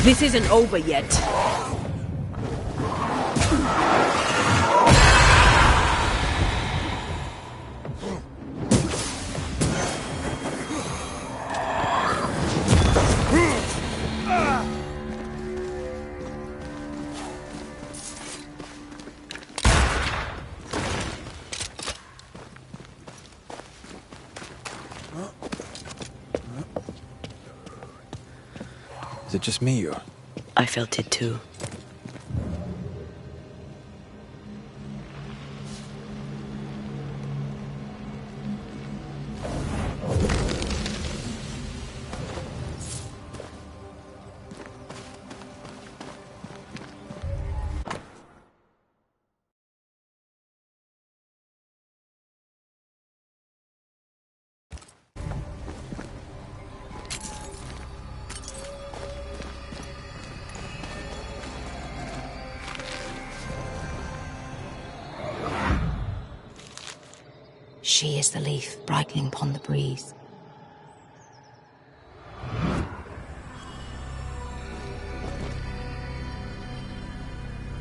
This isn't over yet. Is it just me, or? I felt it too. She is the leaf brightening upon the breeze.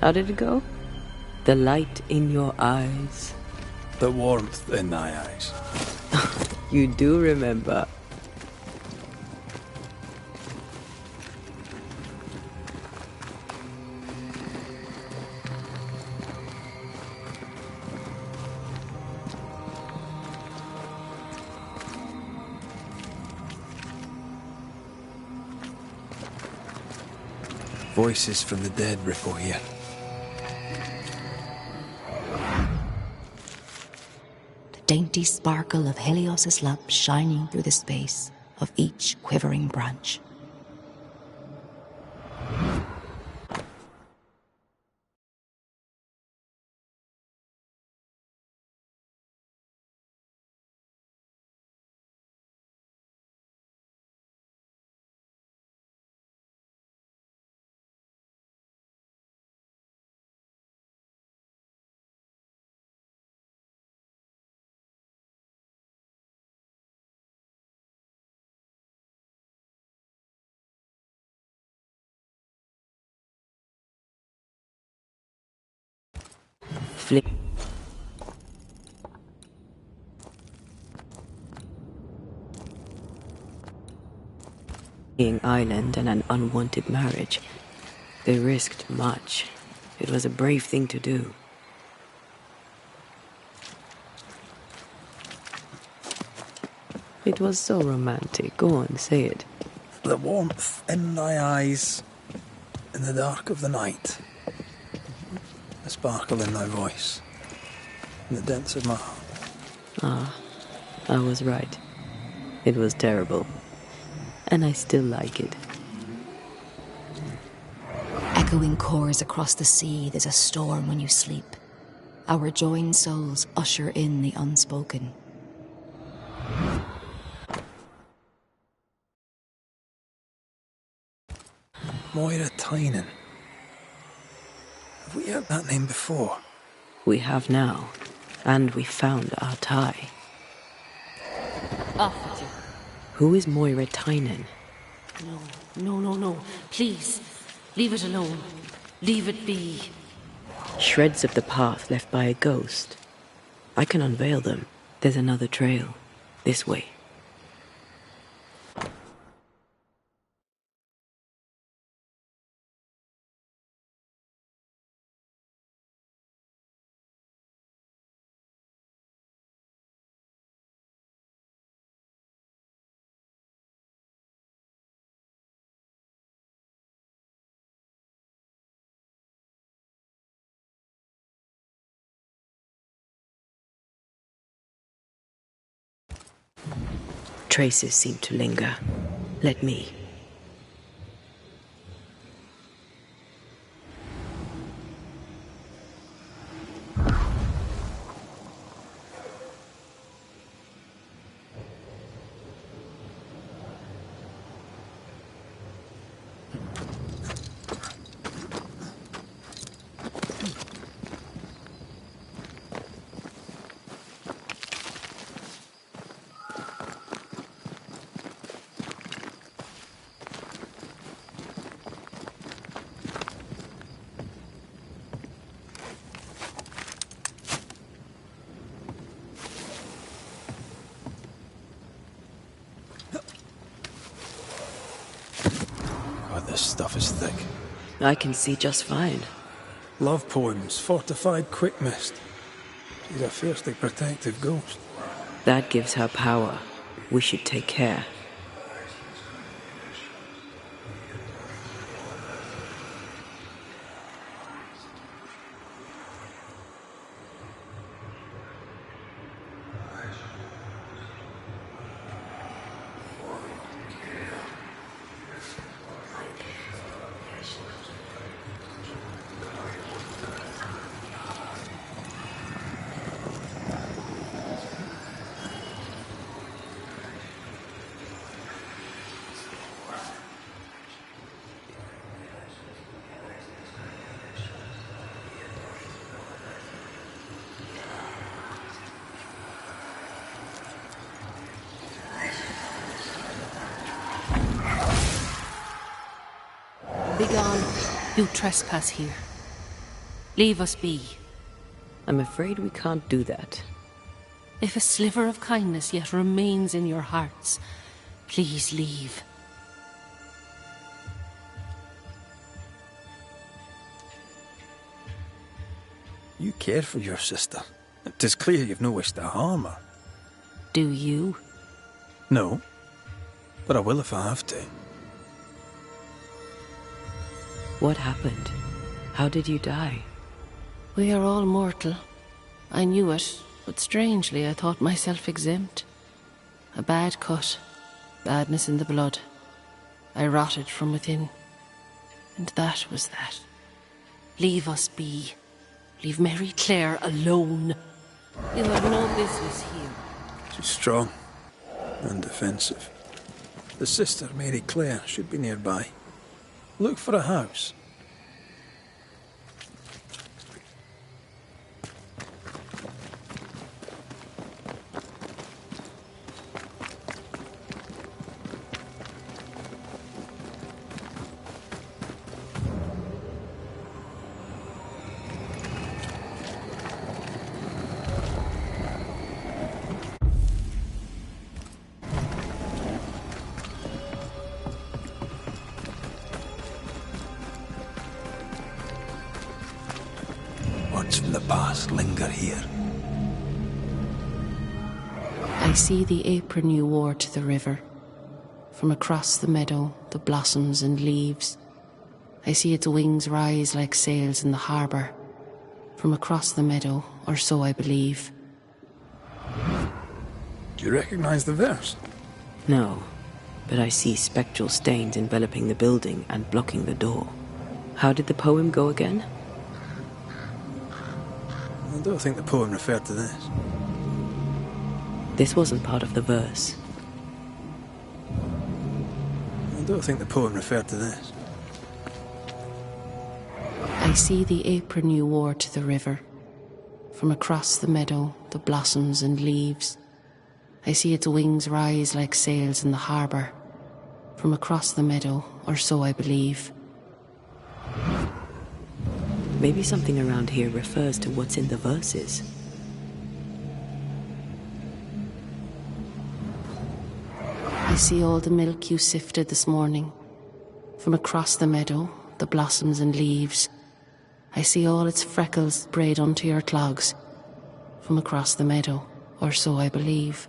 How did it go? The light in your eyes. The warmth in thy eyes. You do remember. Voices from the dead ripple here. The dainty sparkle of Helios's lamp shining through the space of each quivering branch. Flip. Island and an unwanted marriage. They risked much. It was a brave thing to do. It was so romantic. Go on, say it. The warmth in thy eyes, in the dark of the night. The sparkle in thy voice, in the depths of my heart. Ah, I was right. It was terrible. And I still like it. Echoing chorus across the sea, there's a storm when you sleep. Our joined souls usher in the unspoken. Moira Tynan. Have we heard that name before? We have now. And we found our tie. Off with you. Who is Moira Tynan? No. Please, leave it alone. Leave it be. Shreds of the path left by a ghost. I can unveil them. There's another trail. This way. Traces seem to linger. Let me. This stuff is thick. I can see just fine. Love poems, fortified quick mist. She's a fiercely protective ghost. That gives her power. We should take care. Begone. You trespass here. Leave us be. I'm afraid we can't do that. If a sliver of kindness yet remains in your hearts, please leave. You care for your sister. It is clear you've no wish to harm her. Do you? No, but I will if I have to. What happened? How did you die? We are all mortal. I knew it, but strangely I thought myself exempt. A bad cut, badness in the blood. I rotted from within. And that was that. Leave us be. Leave Mary Claire alone. You have no business here. She's strong and defensive. The sister, Mary Claire, should be nearby. Look for a house. Words from the past linger here. I see the apron you wore to the river. From across the meadow, the blossoms and leaves. I see its wings rise like sails in the harbour. From across the meadow, or so I believe. Do you recognize the verse? No, but I see spectral stains enveloping the building and blocking the door. How did the poem go again? I don't think the poem referred to this. This wasn't part of the verse. I don't think the poem referred to this. I see the apron you wore to the river. From across the meadow, the blossoms and leaves. I see its wings rise like sails in the harbour. From across the meadow, or so I believe. Maybe something around here refers to what's in the verses. I see all the milk you sifted this morning. From across the meadow, the blossoms and leaves. I see all its freckles braid onto your clogs. From across the meadow, or so I believe.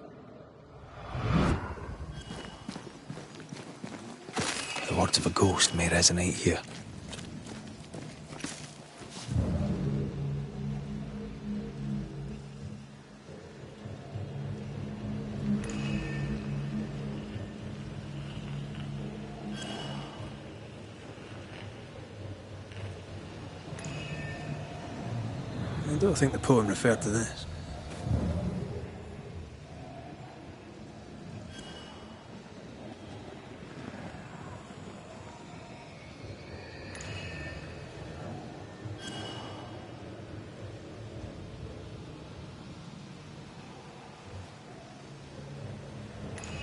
The words of a ghost may resonate here. I don't think the poem referred to this.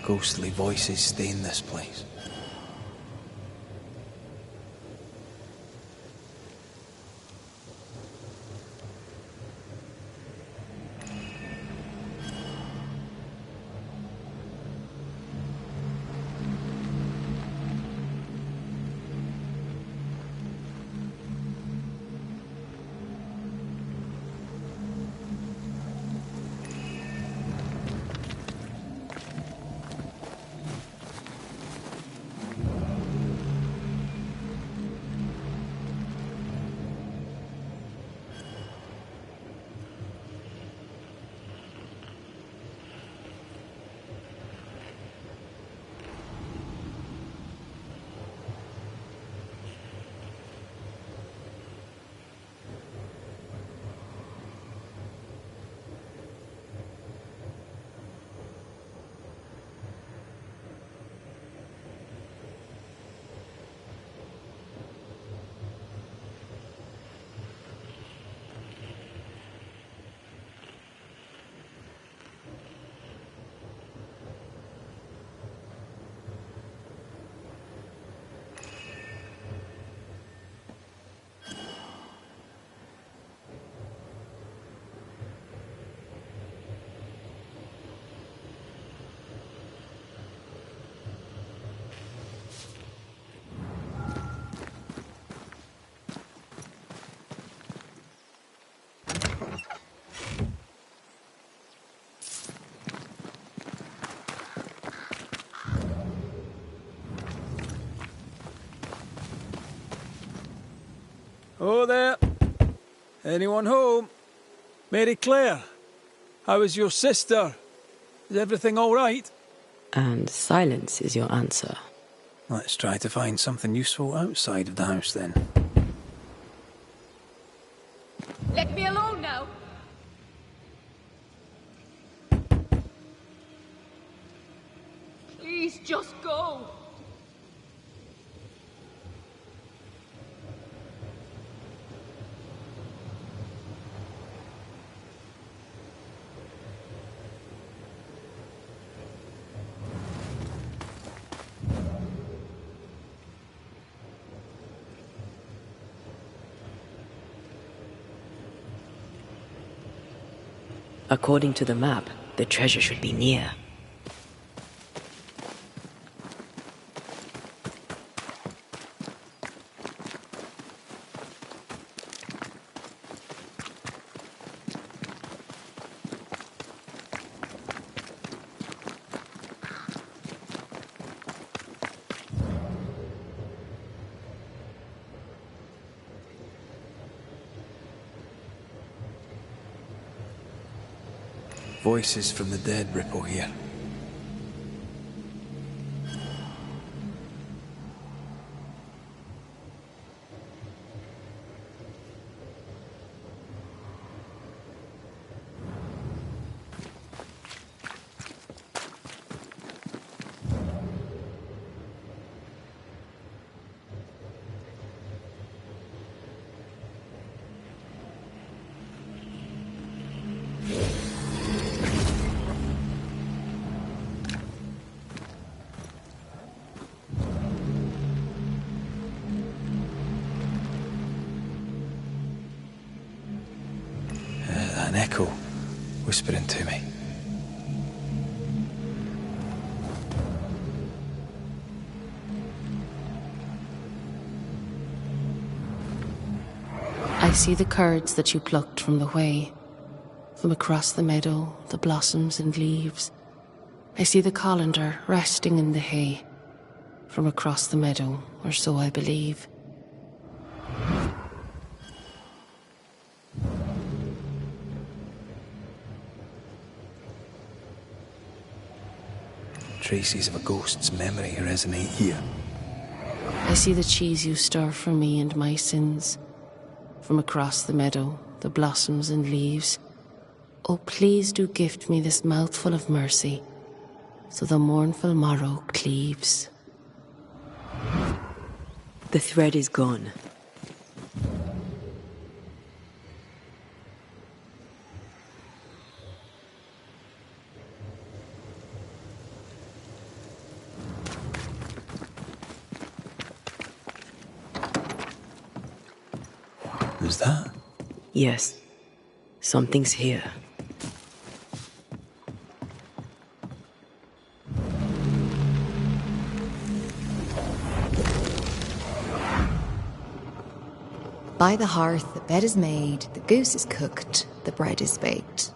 Ghostly voices stay in this place. Oh there. Anyone home? Mary Claire, how is your sister? Is everything all right? And silence is your answer. Let's try to find something useful outside of the house then. Let me alone now. Please just go. According to the map, the treasure should be near. Voices from the dead ripple here. An echo whispering to me. I see the curds that you plucked from the way, from across the meadow, the blossoms and leaves. I see the colander resting in the hay, from across the meadow, or so I believe. Traces of a ghost's memory resonate here. I see the cheese you stir for me and my sins, from across the meadow, the blossoms and leaves. Oh, please do gift me this mouthful of mercy, so the mournful morrow cleaves. The thread is gone. Is that? Yes. Something's here. By the hearth, the bed is made, the goose is cooked, the bread is baked.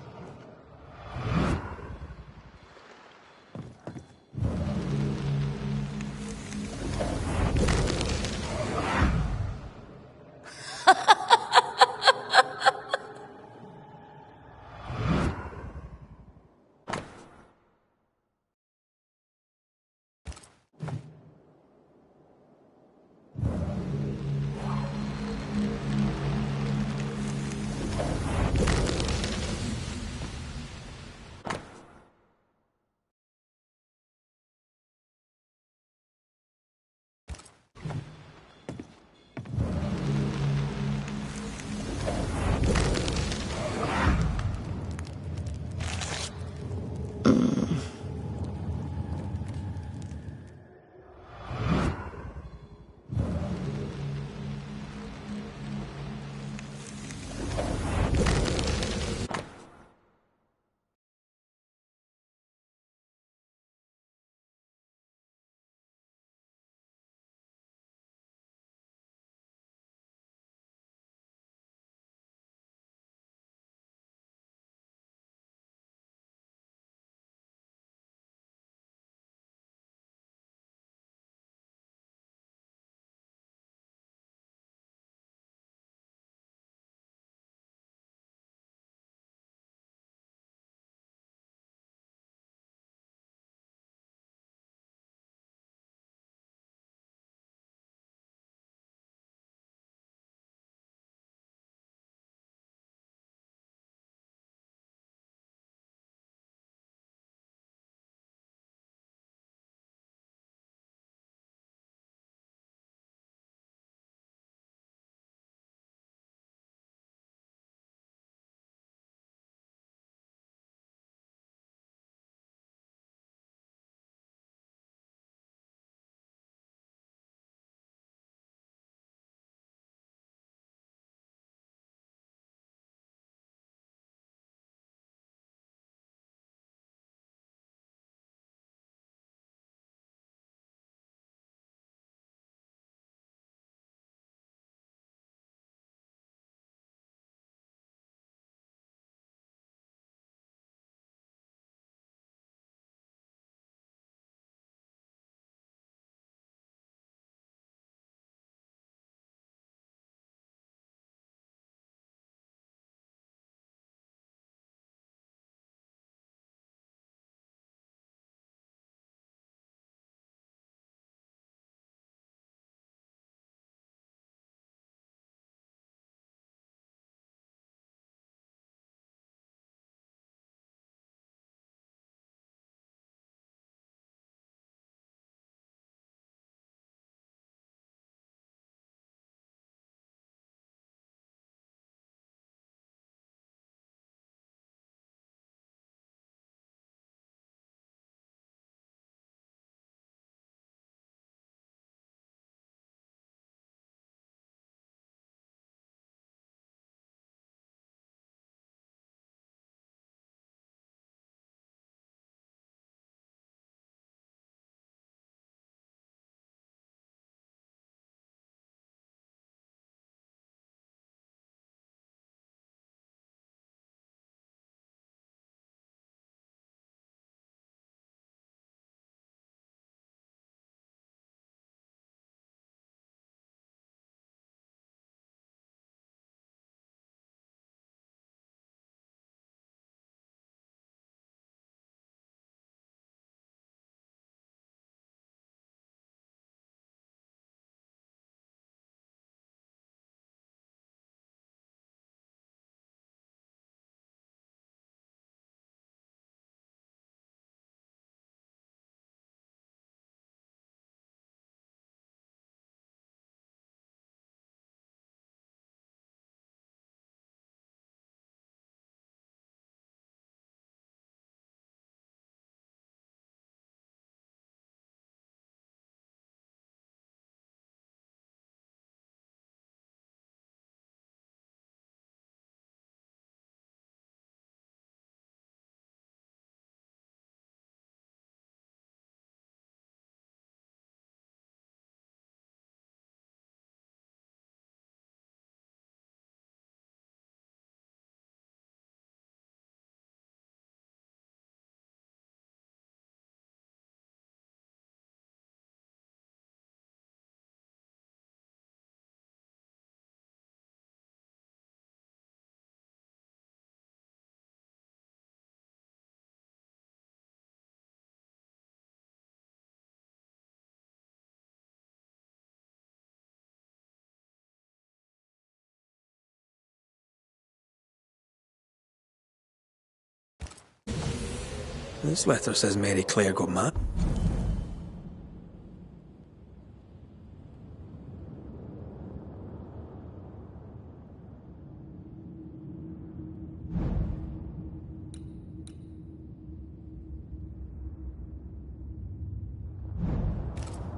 This letter says Mary Claire got mad.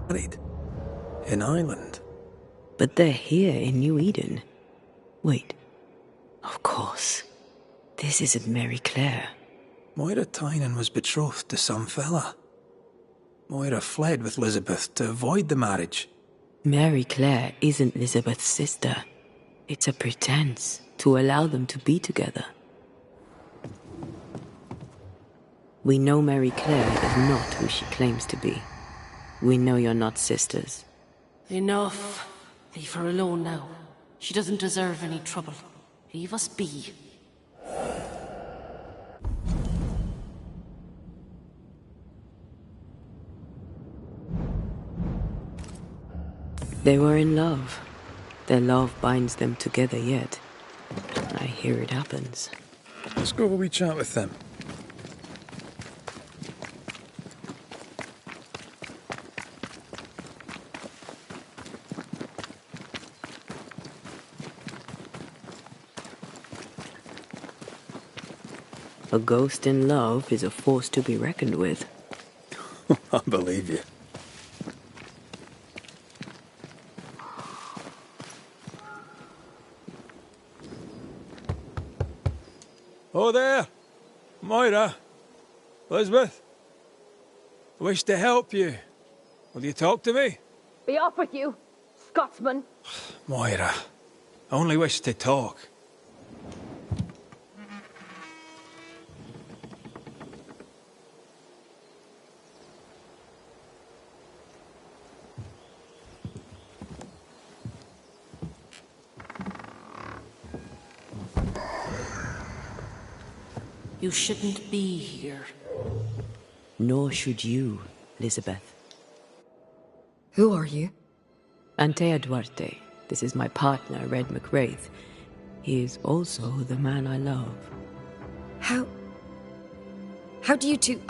Married. In Ireland. But they're here in New Eden. Wait. Of course. This isn't Mary Claire. Moira Tynan was betrothed to some fella. Moira fled with Elizabeth to avoid the marriage. Mary Claire isn't Elizabeth's sister. It's a pretense to allow them to be together. We know Mary Claire is not who she claims to be. We know you're not sisters. Enough. Leave her alone now. She doesn't deserve any trouble. Leave us be. They were in love. Their love binds them together yet. I hear it happens. Let's go have a wee chat with them. A ghost in love is a force to be reckoned with. I believe you. Oh there! Moira! Elizabeth! I wish to help you. Will you talk to me? Be off with you, Scotsman. Moira, I only wish to talk. You shouldn't be here. Nor should you, Elizabeth. Who are you? Antea Duarte. This is my partner, Red McWraith. He is also the man I love. How do you two...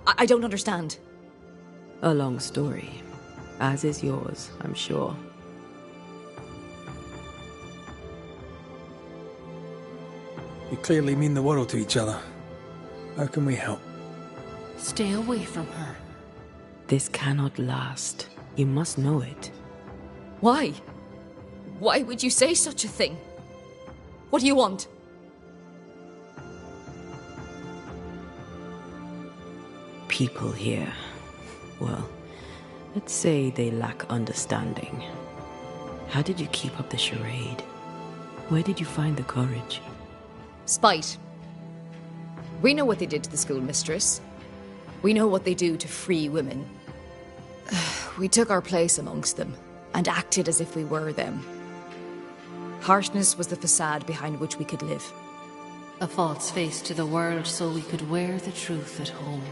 I don't understand. A long story. As is yours, I'm sure. You clearly mean the world to each other. How can we help? Stay away from her. This cannot last. You must know it. Why? Why would you say such a thing? What do you want? People here, well, let's say they lack understanding. How did you keep up the charade? Where did you find the courage? Spite. We know what they did to the schoolmistress. We know what they do to free women. We took our place amongst them and acted as if we were them. Harshness was the facade behind which we could live. A false face to the world so we could wear the truth at home.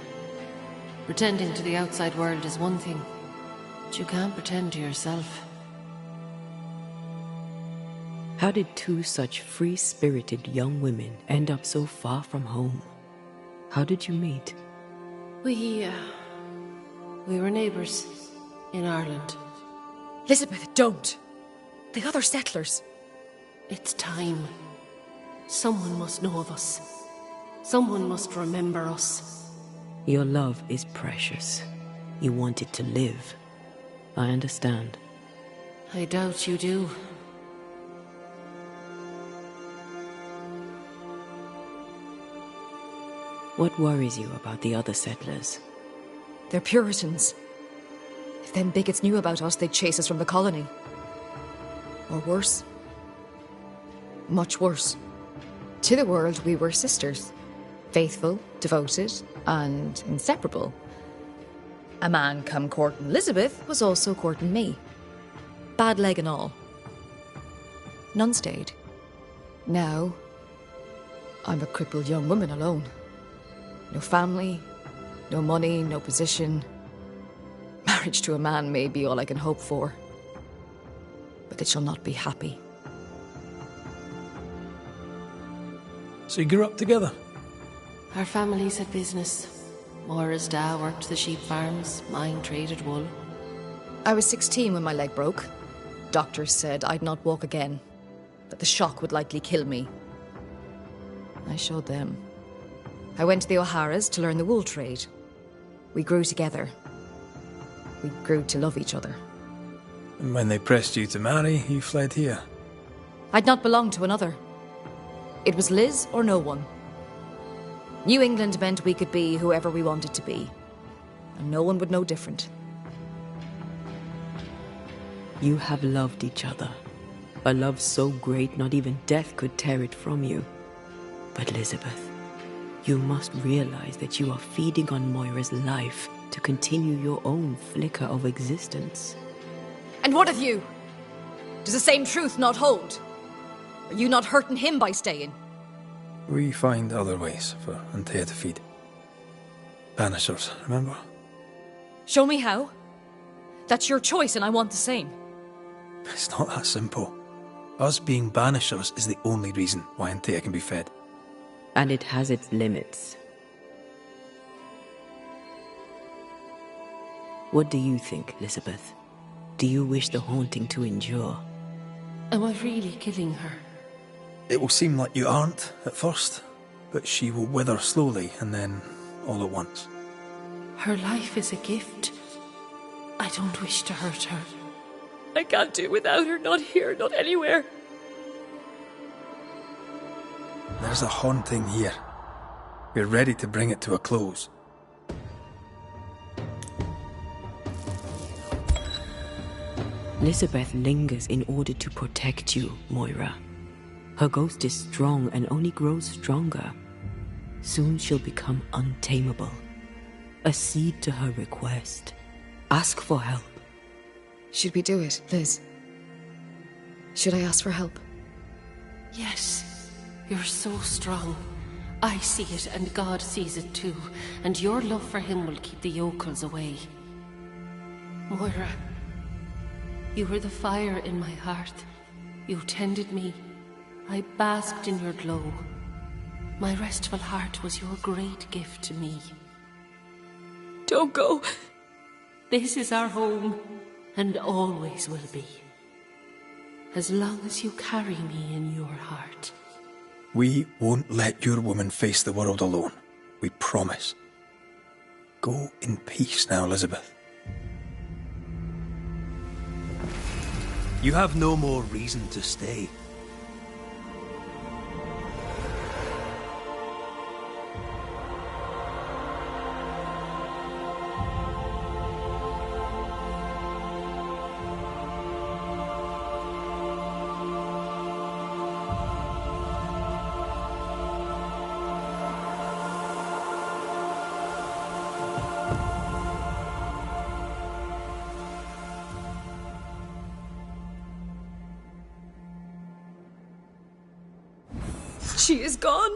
Pretending to the outside world is one thing, but you can't pretend to yourself. How did two such free-spirited young women end up so far from home? How did you meet? We were neighbours in Ireland. Elizabeth, don't! The other settlers. It's time. Someone must know of us. Someone must remember us. Your love is precious. You want it to live. I understand. I doubt you do. What worries you about the other settlers? They're Puritans. If them bigots knew about us, they'd chase us from the colony. Or worse. Much worse. To the world, we were sisters. Faithful, devoted, and inseparable. A man come courting Elizabeth was also courting me. Bad leg and all. None stayed. Now, I'm a crippled young woman alone. No family, no money, no position. Marriage to a man may be all I can hope for. But it shall not be happy. So you grew up together? Our families had business. Moira's dad worked the sheep farms, mine traded wool. I was 16 when my leg broke. Doctors said I'd not walk again, that the shock would likely kill me. I showed them. I went to the O'Hara's to learn the wool trade. We grew together. We grew to love each other. And when they pressed you to marry, you fled here. I'd not belonged to another. It was Liz or no one. New England meant we could be whoever we wanted to be, and no one would know different. You have loved each other. A love so great not even death could tear it from you. But Elizabeth, you must realize that you are feeding on Moira's life to continue your own flicker of existence. And what of you? Does the same truth not hold? Are you not hurting him by staying? We find other ways for Antea to feed. Banishers, remember? Show me how. That's your choice and I want the same. It's not that simple. Us being Banishers is the only reason why Antea can be fed. And it has its limits. What do you think, Elizabeth? Do you wish the haunting to endure? Am I really killing her? It will seem like you aren't at first, but she will wither slowly and then all at once. Her life is a gift. I don't wish to hurt her. I can't do without her, not here, not anywhere. There's a haunting here. We're ready to bring it to a close. Elizabeth lingers in order to protect you, Moira. Her ghost is strong and only grows stronger. Soon she'll become untamable. Accede to her request. Ask for help. Should we do it, Liz? Should I ask for help? Yes. You're so strong. I see it and God sees it too. And your love for him will keep the yokels away. Moira, you were the fire in my heart. You tended me. I basked in your glow. My restful heart was your great gift to me. Don't go. This is our home, and always will be. As long as you carry me in your heart. We won't let your woman face the world alone. We promise. Go in peace now, Elizabeth. You have no more reason to stay. She is gone.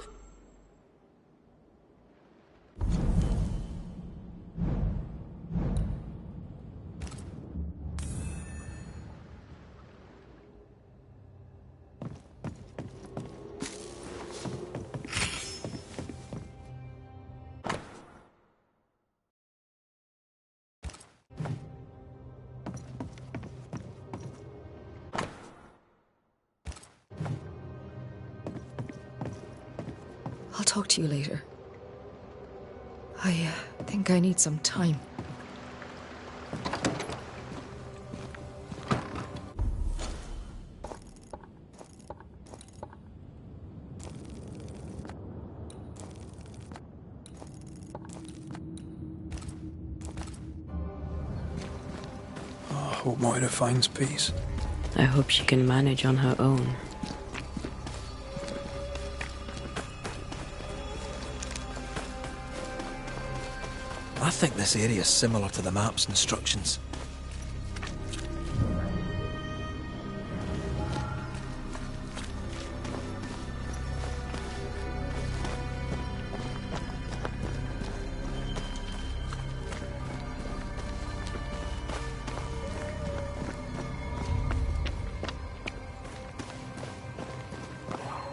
I'll talk to you later. I think I need some time. I hope Moira finds peace. I hope she can manage on her own. I think this area is similar to the map's instructions.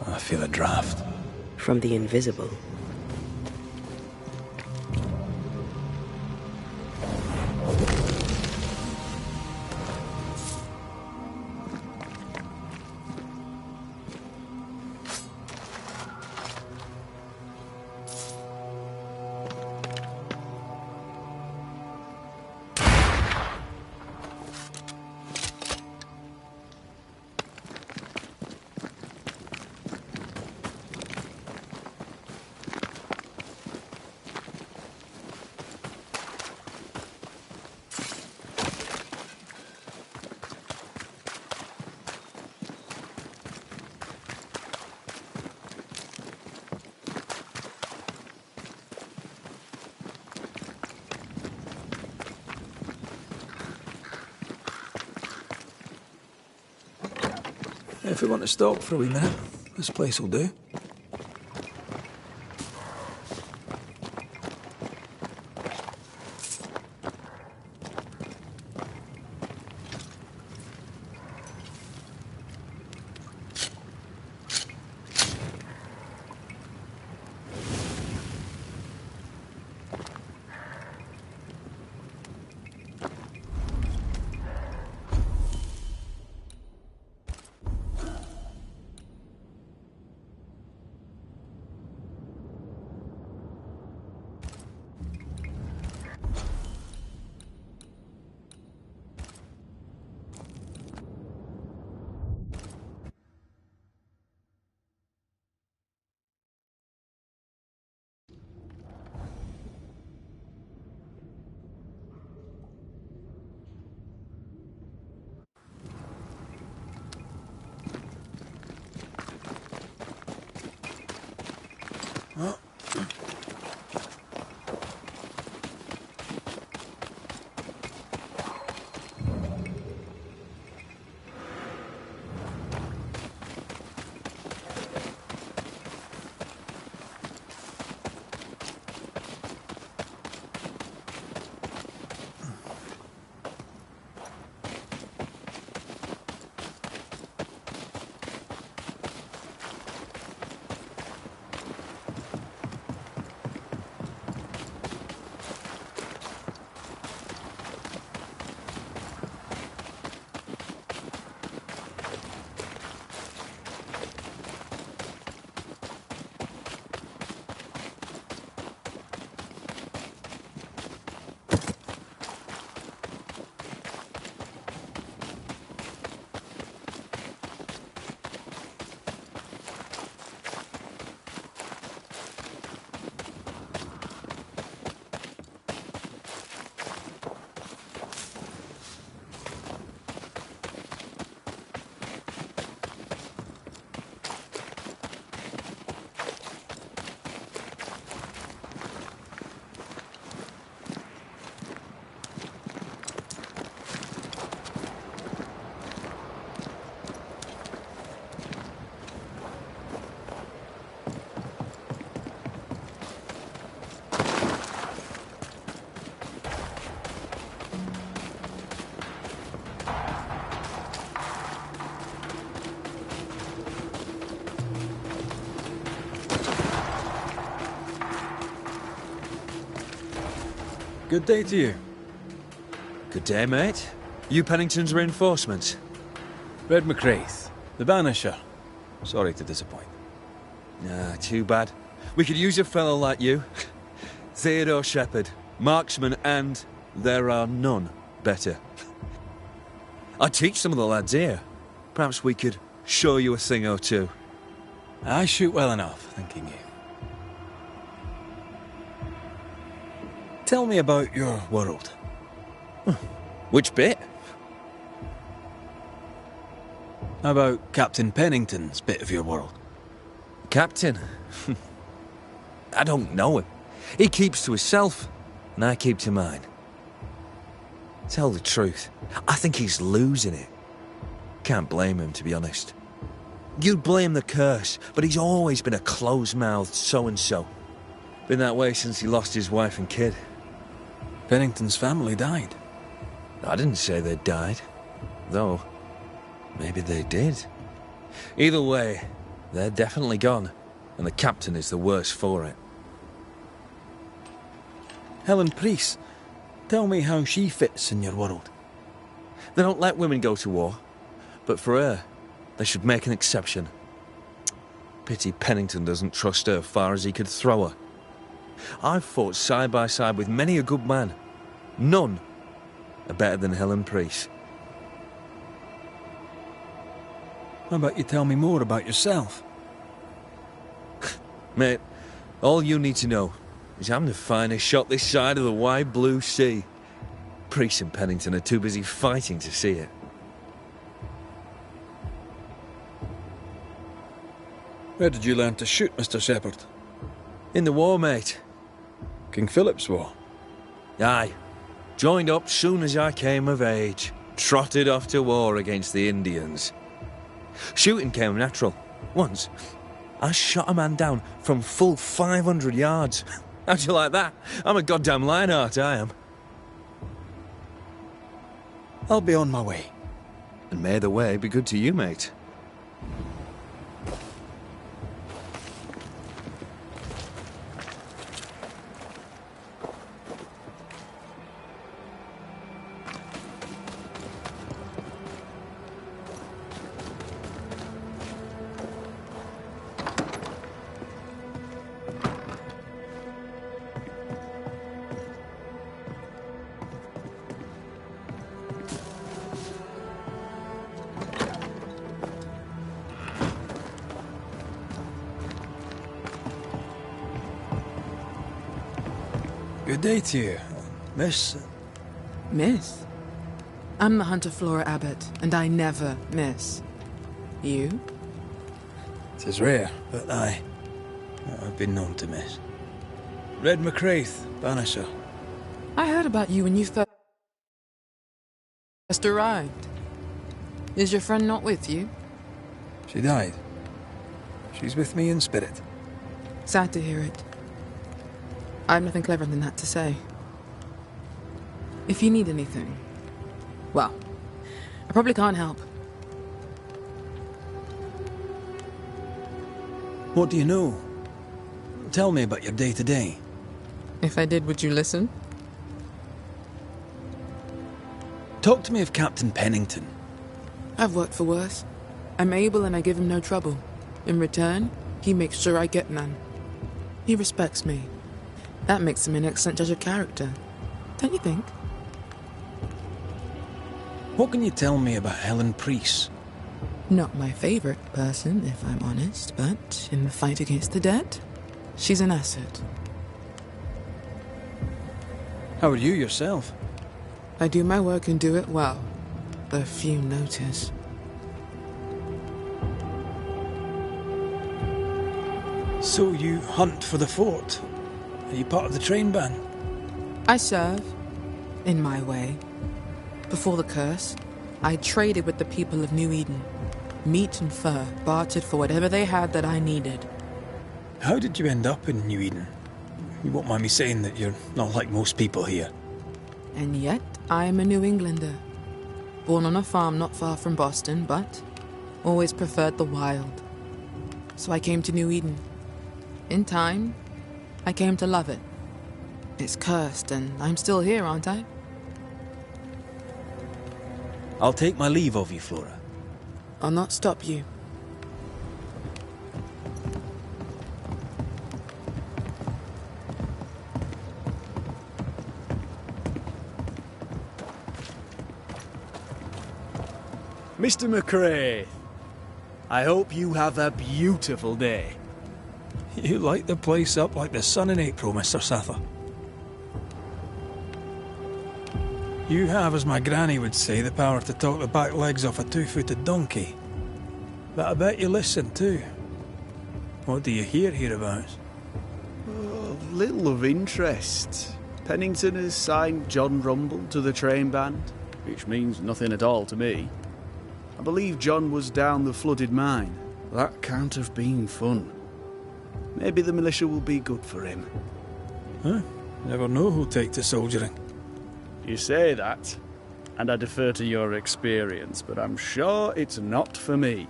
I feel a draft. From the invisible. If we want to stop for a wee minute, this place will do. Good day to you. Good day, mate. You Pennington's reinforcements? Vedmac's Wraith, the Banisher. Sorry to disappoint. Nah, too bad. We could use a fellow like you. Theodore Shepherd, marksman, and there are none better. I teach some of the lads here. Perhaps we could show you a thing or two. I shoot well enough, thanking you. Tell me about your world. Which bit? How about Captain Pennington's bit of your world? Captain? I don't know him. He keeps to himself, and I keep to mine. Tell the truth, I think he's losing it. Can't blame him, to be honest. You'd blame the curse, but he's always been a close-mouthed so-and-so. Been that way since he lost his wife and kid. Pennington's family died. I didn't say they died, though maybe they did. Either way, they're definitely gone, and the captain is the worse for it. Helen Priest, tell me how she fits in your world. They don't let women go to war, but for her, they should make an exception. Pity Pennington doesn't trust her far as he could throw her. I've fought side by side with many a good man. None are better than Helen Priest. How about you tell me more about yourself? Mate, all you need to know is I'm the finest shot this side of the wide blue sea. Priest and Pennington are too busy fighting to see it. Where did you learn to shoot, Mr. Shepherd? In the war, mate. King Philip's War? Aye. Joined up soon as I came of age. Trotted off to war against the Indians. Shooting came natural. Once, I shot a man down from full 500 yards. How'd you like that? I'm a goddamn Lionheart, I am. I'll be on my way. And may the way be good to you, mate. Good day to you, Miss. Miss? I'm the Hunter Flora Abbott, and I never miss. You? It is rare, but I've been known to miss. Red McCraith, Banisher. I heard about you when you first arrived. Is your friend not with you? She died. She's with me in spirit. Sad to hear it. I have nothing cleverer than that to say. If you need anything, well, I probably can't help. What do you know? Tell me about your day-to-day. If I did, would you listen? Talk to me of Captain Pennington. I've worked for worse. I'm able and I give him no trouble. In return, he makes sure I get none. He respects me. That makes him an excellent judge of character, don't you think? What can you tell me about Helen Priest? Not my favorite person, if I'm honest, but in the fight against the dead, she's an asset. How are you yourself? I do my work and do it well. The few notice. So you hunt for the fort? Are you part of the train band? I serve, in my way. Before the curse, I traded with the people of New Eden. Meat and fur bartered for whatever they had that I needed. How did you end up in New Eden? You won't mind me saying that you're not like most people here. And yet, I am a New Englander. Born on a farm not far from Boston, but always preferred the wild. So I came to New Eden. In time, I came to love it. It's cursed, and I'm still here, aren't I? I'll take my leave of you, Flora. I'll not stop you. Mr. McCraith, I hope you have a beautiful day. You light the place up like the sun in April, Mr. Sather. You have, as my granny would say, the power to talk the back legs off a two-footed donkey. But I bet you listen too. What do you hear hereabouts? Oh, little of interest. Pennington has signed John Rumble to the train band, which means nothing at all to me. I believe John was down the flooded mine. That can't have been fun. Maybe the militia will be good for him. Huh? Never know who'll take to soldiering. You say that, and I defer to your experience, but I'm sure it's not for me.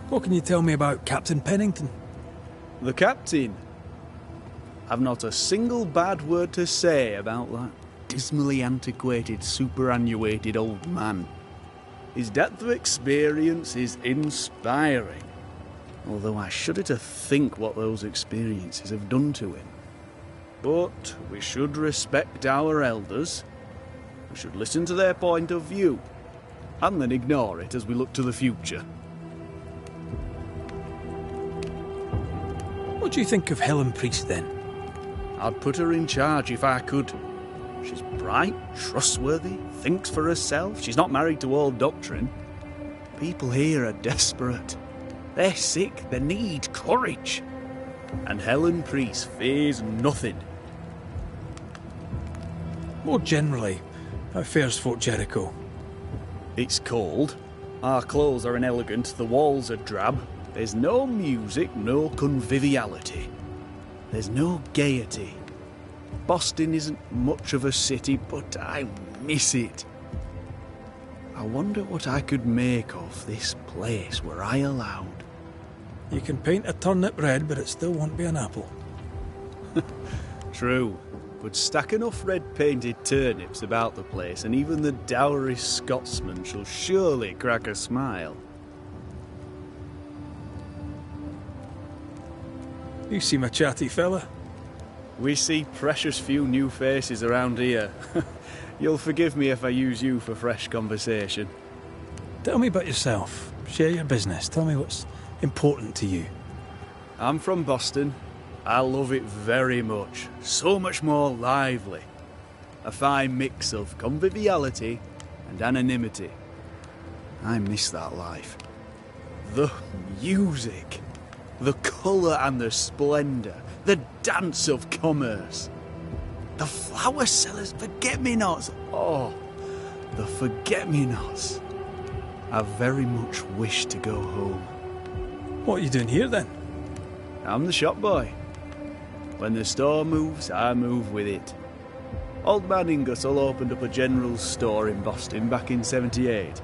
What can you tell me about Captain Pennington? The captain? I've not a single bad word to say about that dismally antiquated, superannuated old man. His depth of experience is inspiring, although I shudder to think what those experiences have done to him. But we should respect our elders. We should listen to their point of view, and then ignore it as we look to the future. What do you think of Helen Priest, then? I'd put her in charge if I could. She's bright, trustworthy, thinks for herself. She's not married to old doctrine. People here are desperate. They're sick. They need courage. And Helen Priest fears nothing. More generally, how fares Fort Jericho? It's cold, Our clothes are inelegant, the walls are drab. There's no music, no conviviality. There's no gaiety. Boston isn't much of a city, but I miss it. I wonder what I could make of this place were I allowed. You can paint a turnip red, but it still won't be an apple. True, but stack enough red-painted turnips about the place, and even the dourest Scotsman shall surely crack a smile. You seem a chatty fella. We see precious few new faces around here. You'll forgive me if I use you for fresh conversation. Tell me about yourself. Share your business. Tell me what's important to you. I'm from Boston. I love it very much. So much more lively. A fine mix of conviviality and anonymity. I miss that life. The music. The colour and the splendour. The dance of commerce. The flower sellers' forget-me-nots. Oh, the forget-me-nots. I very much wish to go home. What are you doing here then? I'm the shop boy. When the store moves, I move with it. Old man Ingersoll opened up a general store in Boston back in '78.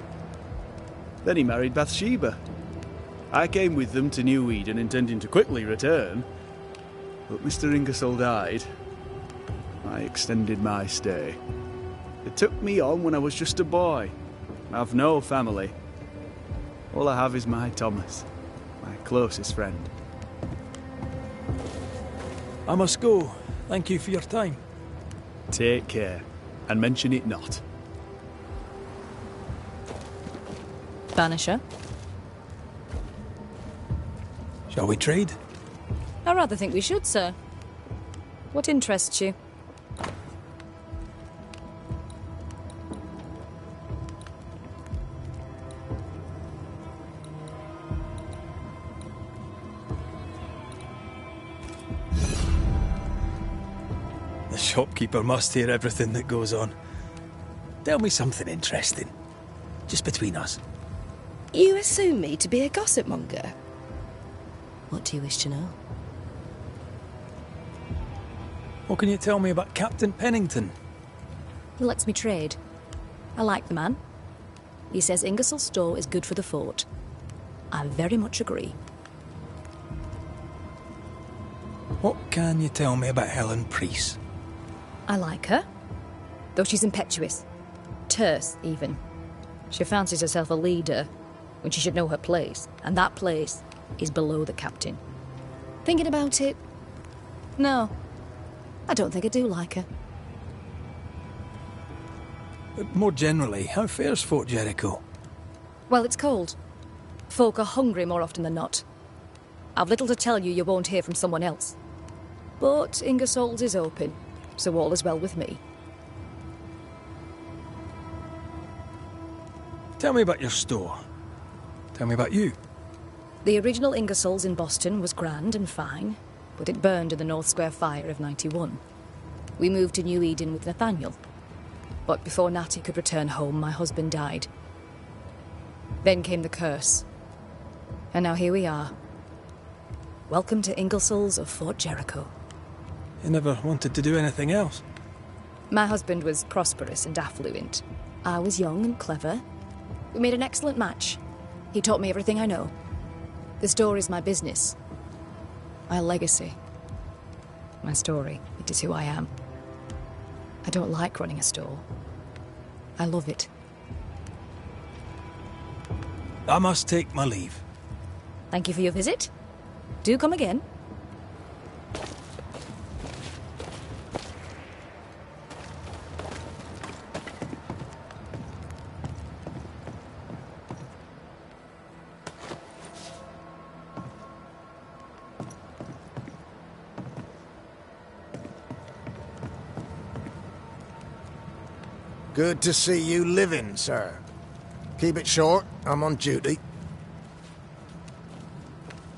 Then he married Bathsheba. I came with them to New Eden intending to quickly return, but Mr. Ingersoll died. I extended my stay. They took me on when I was just a boy. I've no family. All I have is my Thomas, my closest friend. I must go. Thank you for your time. Take care, and mention it not. Banisher? Shall we trade? I rather think we should, sir. What interests you? The shopkeeper must hear everything that goes on. Tell me something interesting. Just between us. You assume me to be a gossip monger? What do you wish to know? What can you tell me about Captain Pennington? He lets me trade. I like the man. He says Ingersoll's store is good for the fort. I very much agree. What can you tell me about Helen Priest? I like her, though she's impetuous. Terse, even. She fancies herself a leader when she should know her place, and that place is below the captain. Thinking about it? No, I don't think I do like her. More generally, how fares Fort Jericho? Well, it's cold. Folk are hungry more often than not. I've little to tell you won't hear from someone else. But Ingersoll's is open, so all is well with me. Tell me about your store. Tell me about you. The original Ingersoll's in Boston was grand and fine, but it burned in the North Square fire of '91. We moved to New Eden with Nathaniel. But before Natty could return home, my husband died. Then came the curse. And now here we are. Welcome to Ingersoll's of Fort Jericho. You never wanted to do anything else? My husband was prosperous and affluent. I was young and clever. We made an excellent match. He taught me everything I know. The store is my business. My legacy. My story. It is who I am. I don't like running a store. I love it. I must take my leave. Thank you for your visit. Do come again. Good to see you living, sir. Keep it short, I'm on duty.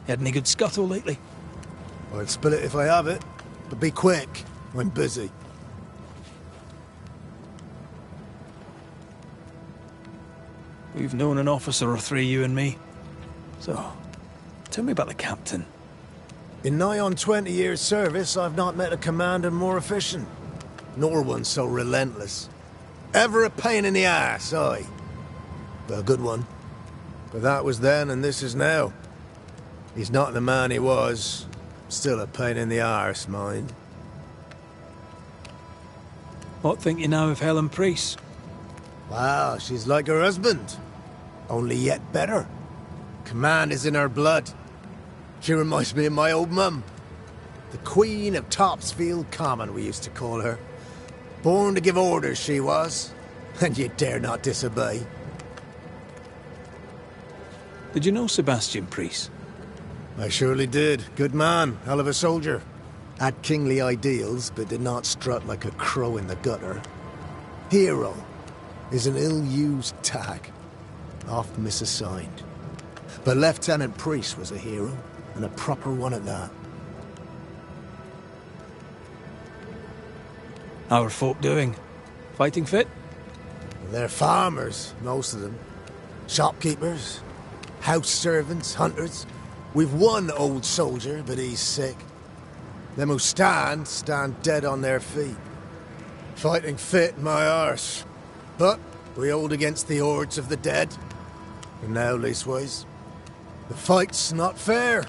Had any good scuttle lately? I'd spill it if I have it, but be quick, I'm busy. We've known an officer or three, you and me. So, tell me about the captain. In nigh on 20 years' service, I've not met a commander more efficient, nor one so relentless. Ever a pain in the ass, aye. But a good one. But that was then and this is now. He's not the man he was. Still a pain in the arse, mind. What think you now of Helen Priest? Wow, she's like her husband. Only yet better. Command is in her blood. She reminds me of my old mum. The Queen of Topsfield Common, we used to call her. Born to give orders, she was. And you dare not disobey. Did you know Sebastian Priest? I surely did. Good man, hell of a soldier. Had kingly ideals, but did not strut like a crow in the gutter. Hero is an ill-used tag, oft misassigned. But Lieutenant Priest was a hero, and a proper one at that. How are folk doing? Fighting fit? They're farmers, most of them. Shopkeepers, house servants, hunters. We've one old soldier, but he's sick. Them who stand dead on their feet. Fighting fit, my arse. But we hold against the hordes of the dead. And now, leastways. The fight's not fair.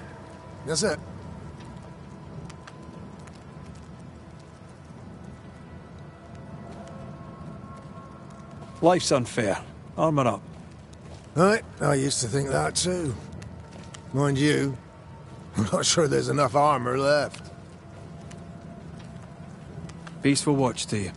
That's it. Life's unfair. Armour up. Right, I used to think that too. Mind you, I'm not sure there's enough armour left. Peaceful watch to you.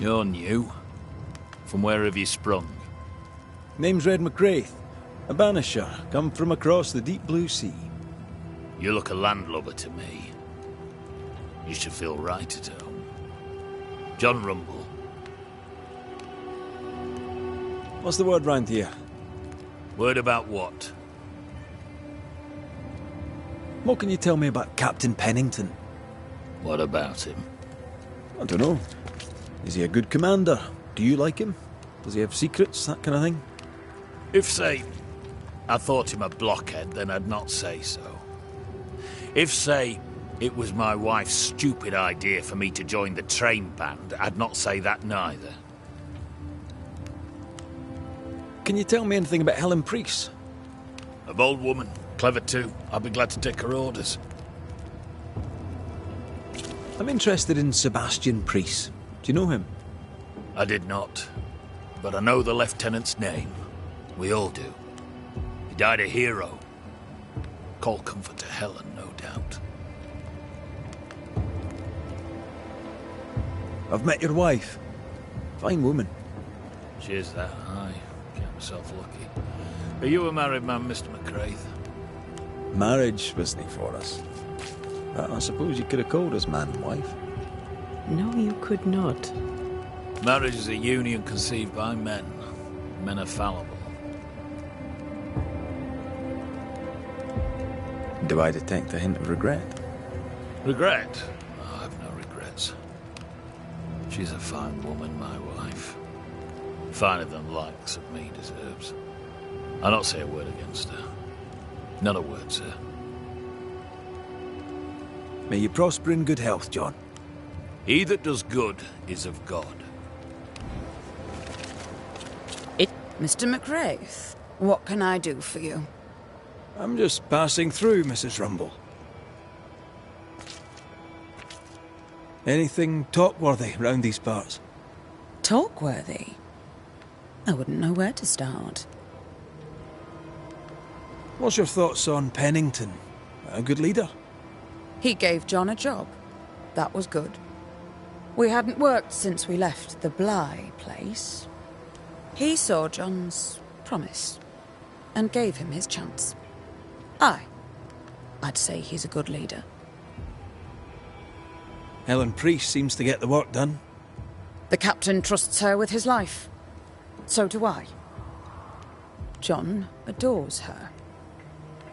You're new. From where have you sprung? Name's Redmac, a banisher, come from across the deep blue sea. You look a landlubber to me. You should feel right at home. John Rumble. What's the word round here? Word about what? What can you tell me about Captain Pennington? What about him? I don't know. Is he a good commander? Do you like him? Does he have secrets, that kind of thing? If, say, I thought him a blockhead, then I'd not say so. If, say, it was my wife's stupid idea for me to join the train band, I'd not say that neither. Can you tell me anything about Helen Priest? A bold woman, clever too. I'll be glad to take her orders. I'm interested in Sebastian Priest. Do you know him? I did not, but I know the lieutenant's name. We all do. He died a hero. Call comfort to Helen, no doubt. I've met your wife. Fine woman. She is that high. Count myself lucky. Are you a married man, Mr. McCraith? Marriage wasn't for us. But I suppose you could have called us man and wife. No, you could not. Marriage is a union conceived by men. Men are fallible. Do I detect a hint of regret? Regret? Oh, I've no regrets. She's a fine woman, my wife. Finer than likes of me deserves. I'll not say a word against her. Not a word, sir. May you prosper in good health, John. He that does good is of God. Mr. McRaith, what can I do for you? I'm just passing through, Mrs. Rumble. Anything talk-worthy round these parts? Talk-worthy? I wouldn't know where to start. What's your thoughts on Pennington? A good leader? He gave John a job. That was good. We hadn't worked since we left the Bly place. He saw John's promise and gave him his chance. I'd say he's a good leader. Helen Priest seems to get the work done. The captain trusts her with his life. So do I. John adores her.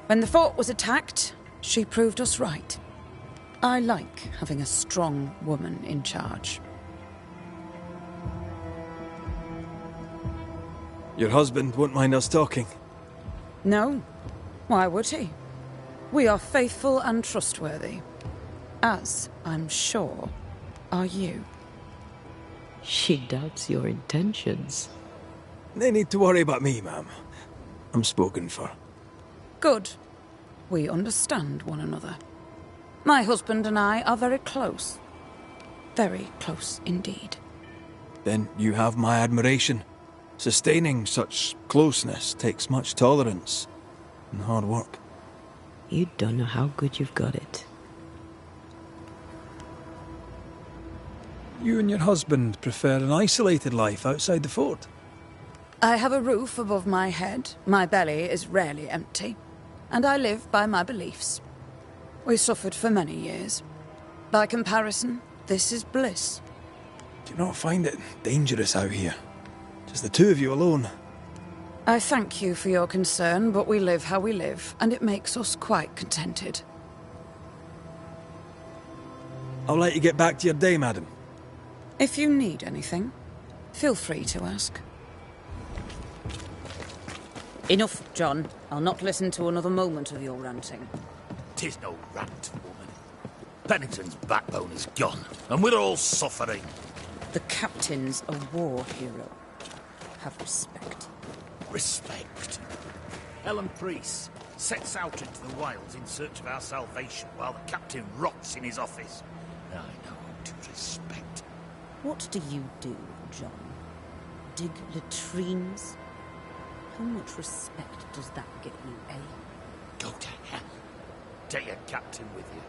When the fort was attacked, she proved us right. I like having a strong woman in charge. Your husband won't mind us talking. No. Why would he? We are faithful and trustworthy. As, I'm sure, are you. She doubts your intentions. No need to worry about me, ma'am. I'm spoken for. Good. We understand one another. My husband and I are very close. Very close indeed. Then you have my admiration. Sustaining such closeness takes much tolerance and hard work. You don't know how good you've got it. You and your husband prefer an isolated life outside the fort? I have a roof above my head, my belly is rarely empty, and I live by my beliefs. We suffered for many years. By comparison, this is bliss. Do you not find it dangerous out here? Just the two of you alone? I thank you for your concern, but we live how we live, and it makes us quite contented. I'll let you get back to your day, madam. If you need anything, feel free to ask. Enough, John. I'll not listen to another moment of your ranting. 'Tis no rant, woman. Pennington's backbone is gone, and we're all suffering. The captain's a war hero. Have respect. Respect. Helen Priest sets out into the wilds in search of our salvation while the captain rots in his office. I know who to respect. What do you do, John? Dig latrines? How much respect does that get you, eh? Go to hell. Take your captain with you.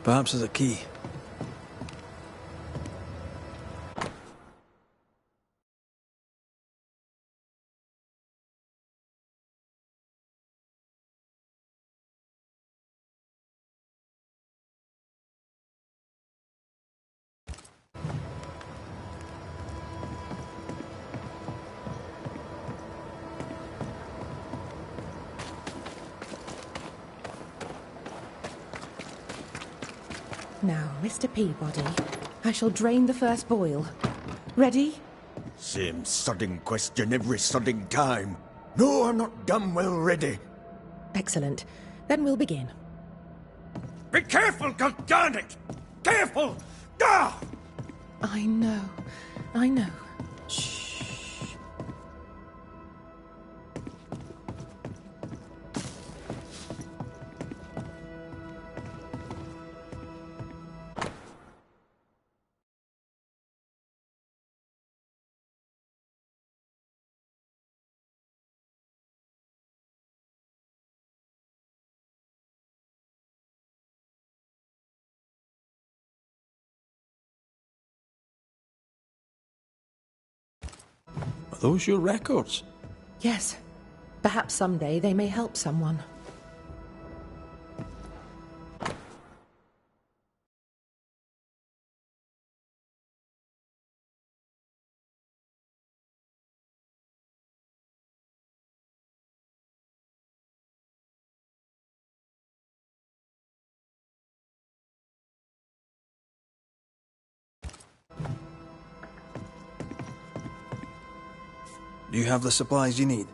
Perhaps there's a key. Now, Mr. Peabody, I shall drain the first boil. Ready? Same sodding question every sodding time. No, I'm not damn well ready. Excellent. Then we'll begin. Be careful, goddarn it! Careful! Ah! I know. I know. Are those your records? Yes. Perhaps someday they may help someone. Do you have the supplies you need?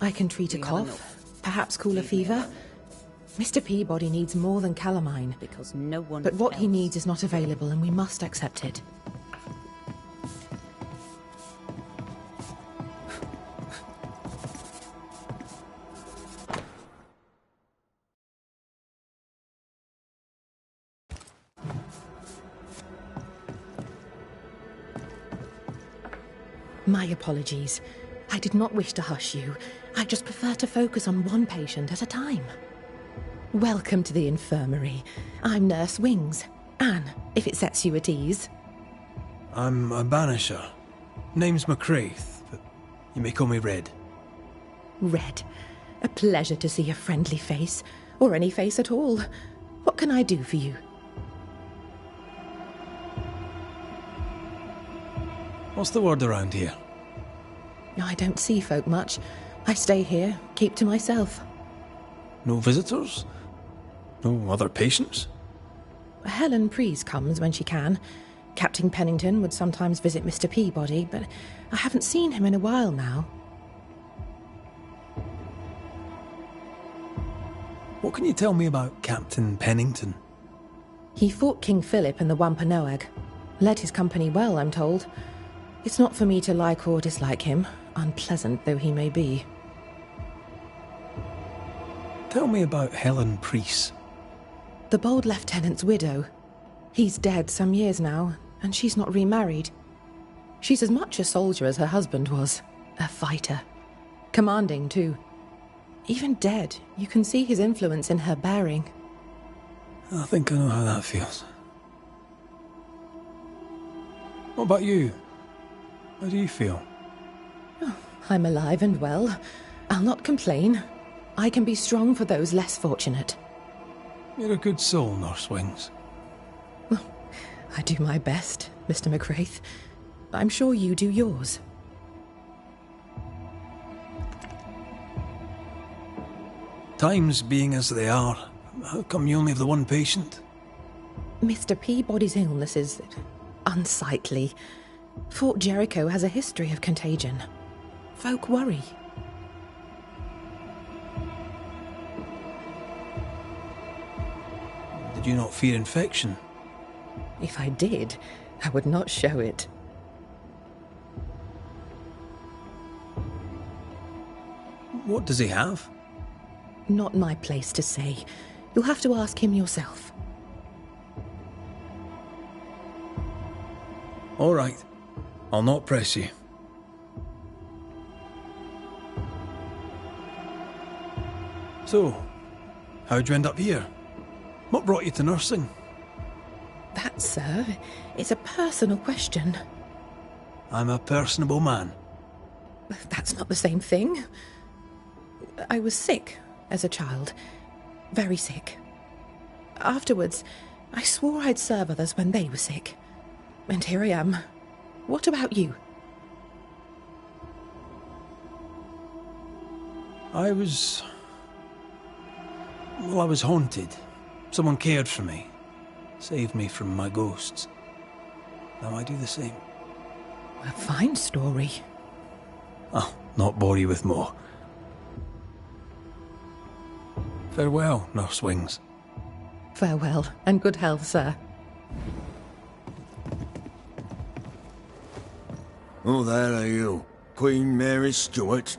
I can treat a cough, perhaps cool a fever. Mr. Peabody needs more than calamine. Because no one But what he else. needs is not available, and we must accept it. My apologies. I did not wish to hush you. I just prefer to focus on one patient at a time. Welcome to the infirmary. I'm Nurse Wings. Anne, if it sets you at ease. I'm a Banisher. Name's McCraith, but you may call me Red. Red. A pleasure to see a friendly face, or any face at all. What can I do for you? What's the word around here? I don't see folk much. I stay here, keep to myself. No visitors? No other patients? Helen Preece comes when she can. Captain Pennington would sometimes visit Mr. Peabody, but I haven't seen him in a while now. What can you tell me about Captain Pennington? He fought King Philip in the Wampanoag. Led his company well, I'm told. It's not for me to like or dislike him, unpleasant though he may be. Tell me about Helen Preece. The bold lieutenant's widow. He's dead some years now, and she's not remarried. She's as much a soldier as her husband was. A fighter. Commanding, too. Even dead, you can see his influence in her bearing. I think I know how that feels. What about you? How do you feel? Oh, I'm alive and well. I'll not complain. I can be strong for those less fortunate. You're a good soul, Nurse Wings. I do my best, Mr. McCraith. I'm sure you do yours. Times being as they are, how come you only have the one patient? Mr. Peabody's illness is unsightly. Fort Jericho has a history of contagion. Folk worry. Did you not fear infection? If I did, I would not show it. What does he have? Not my place to say. You'll have to ask him yourself. All right. I'll not press you. So, how'd you end up here? What brought you to nursing? That, sir, is a personal question. I'm a personable man. That's not the same thing. I was sick as a child. Very sick. Afterwards, I swore I'd serve others when they were sick. And here I am. What about you? I was haunted. Someone cared for me. Saved me from my ghosts. Now I do the same. A fine story. I'll not bore you with more. Farewell, Nurse Wings. Farewell, and good health, sir. Oh, there are you. Queen Mary Stuart.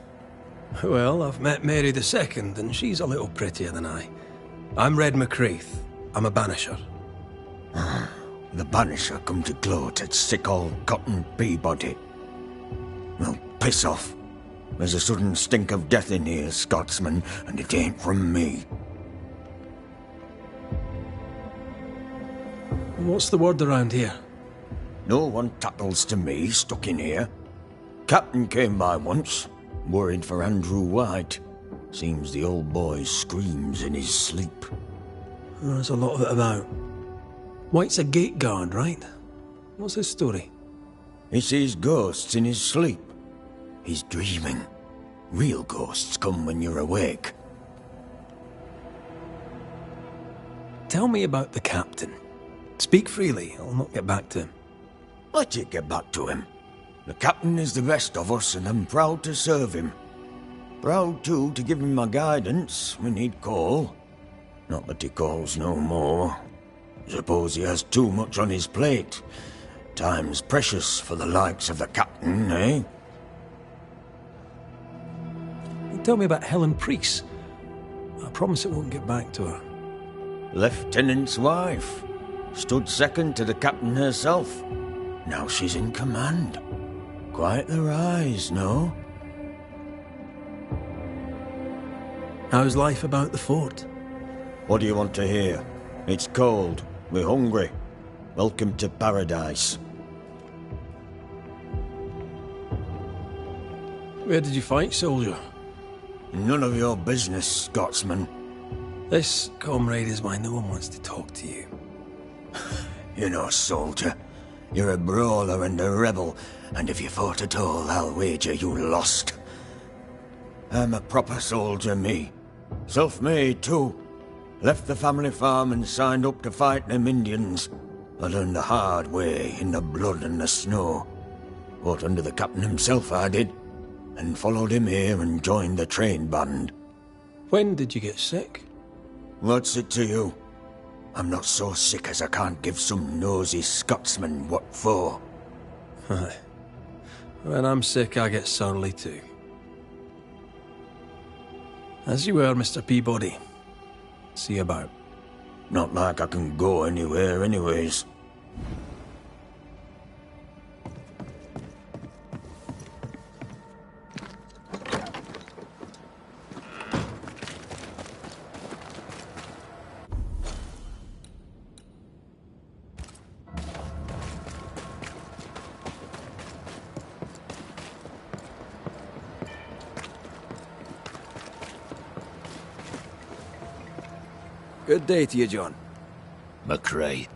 Well, I've met Mary II, and she's a little prettier than I. I'm Red McCreath. I'm a Banisher. The Banisher come to gloat at sick old Cotton Peabody. Well, piss off. There's a sudden stink of death in here, Scotsman, and it ain't from me. What's the word around here? No one tattles to me, stuck in here. Captain came by once, worried for Andrew White. Seems the old boy screams in his sleep. There's a lot of it about. White's a gate guard, right? What's his story? He sees ghosts in his sleep. He's dreaming. Real ghosts come when you're awake. Tell me about the captain. Speak freely, I'll not get back to him. Let you get back to him. The captain is the best of us, and I'm proud to serve him. Proud, too, to give him my guidance when he'd call. Not that he calls no more. Suppose he has too much on his plate. Time's precious for the likes of the captain, eh? Tell me about Helen Priest. I promise it won't get back to her. Lieutenant's wife. Stood second to the captain herself. Now she's in command. Quite the rise, no? How's life about the fort? What do you want to hear? It's cold. We're hungry. Welcome to paradise. Where did you fight, soldier? None of your business, Scotsman. This, comrade, is why no one wants to talk to you. You know, soldier, you're a brawler and a rebel, and if you fought at all, I'll wager you lost. I'm a proper soldier, me. Self-made, too. Left the family farm and signed up to fight them Indians. I learned the hard way, in the blood and the snow. Fought under the captain himself, I did, and followed him here and joined the train band. When did you get sick? What's it to you? I'm not so sick as I can't give some nosy Scotsman what for. When I'm sick, I get surly too. As you were, Mr. Peabody. See you about. Not like I can go anywhere anyways. Good day to you, John. McCrae.